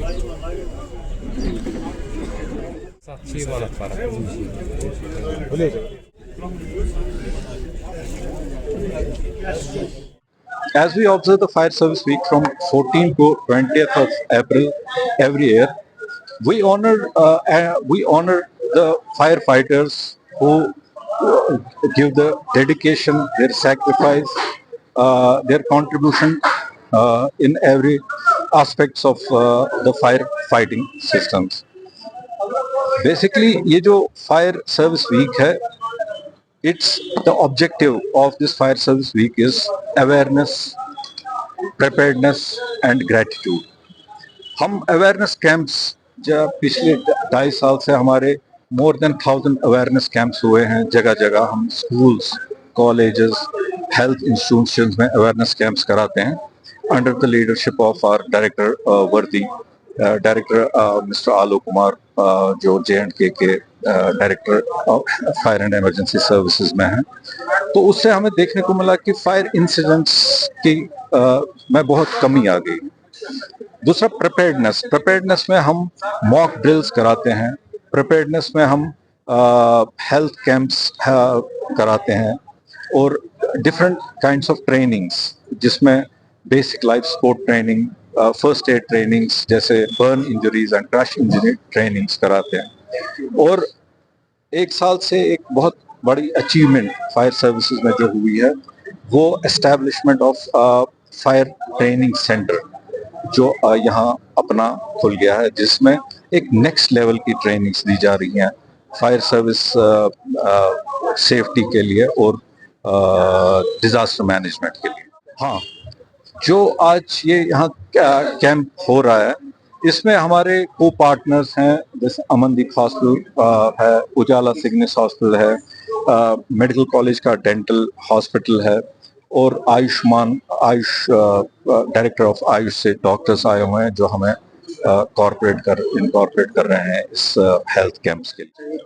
As we observe the Fire Service Week from 14th to 20th of April every year, we honor the firefighters who give the dedication, their sacrifice, their contribution in every aspects of the fire fighting systems. Basically, ये जो fire service week है, it's the objective of this fire service week is awareness, preparedness and gratitude. हम awareness camps जब पिछले 2.5 साल से हमारे more than 1000 awareness camps हुए हैं जगह जगह. हम स्कूल्स, कॉलेजेस, हेल्थ इंस्टीट्यूशंस में अवेयरनेस कैंप्स कराते हैं under the leadership of our director worthy director Mr Alok Kumar जो JNK के director fire and emergency services में हैं. तो उससे हमें देखने को मिला कि फायर इंसिडेंट्स की में बहुत कमी आ गई. दूसरा प्रिपेयर्डनेस में हम मॉक ड्रिल्स कराते हैं. प्रिपेयर्डनेस में हम हेल्थ कैंप्स कराते हैं और डिफरेंट काइंड्स ऑफ ट्रेनिंग्स जिसमें basic life support training, first aid trainings जैसे burn injuries and crush injury trainings कराते हैं. और 1 साल से एक बहुत बड़ी अचीवमेंट फायर सर्विसेज में जो हुई है वो establishment of fire training centre जो यहाँ अपना खुल गया है, जिसमें एक नेक्स्ट लेवल की ट्रेनिंग्स दी जा रही हैं फायर सर्विस सेफ्टी के लिए और डिजास्टर मैनेजमेंट के लिए. हाँ, जो आज ये यहाँ कैंप हो रहा है इसमें हमारे को पार्टनर्स हैं जैसे अमनदीप हॉस्पिटल है, उजाला सिग्नेस हॉस्पिटल है, मेडिकल कॉलेज का डेंटल हॉस्पिटल है और आयुष डायरेक्टर ऑफ आयुष से डॉक्टर्स आए हुए हैं जो हमें इनकॉर्पोरेट कर रहे हैं इस हेल्थ कैंप्स के लिए.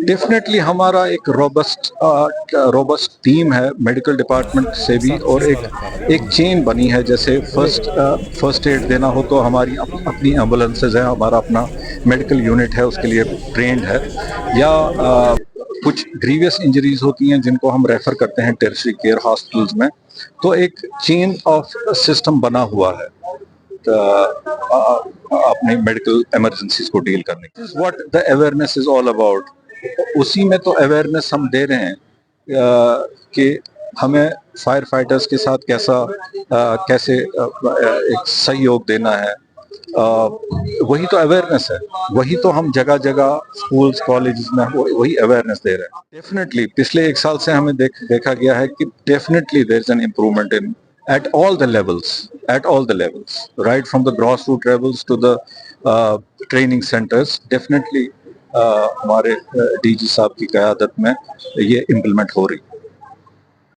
डेफिनेटली हमारा एक रोबस्ट टीम है मेडिकल डिपार्टमेंट से भी और एक चेन बनी है. जैसे फर्स्ट एड देना हो तो हमारी अपनी एम्बुलेंसेज है, हमारा अपना मेडिकल यूनिट है उसके लिए ट्रेंड है. या कुछ ग्रीवियस इंजरीज होती हैं जिनको हम रेफर करते हैं टेरिटरी केयर हॉस्पिटल्स में, तो एक चेन ऑफ सिस्टम बना हुआ है अपने मेडिकल इमरजेंसीज को डील करने. This is what the awareness is all about. उसी में तो अवेयरनेस हम दे रहे हैं कि हमें फायर फाइटर्स के साथ कैसे एक सहयोग देना है. वही तो अवेयरनेस है, वही तो हम जगह जगह स्कूल्स कॉलेजेस में वही अवेयरनेस दे रहे हैं. डेफिनेटली पिछले 1 साल से हमें देखा गया है कि definitely there is an improvement in at all the levels, right from the grassroots levels to the training centers. Definitely हमारे DG साहब की क़यादत में ये इम्प्लीमेंट हो रही है.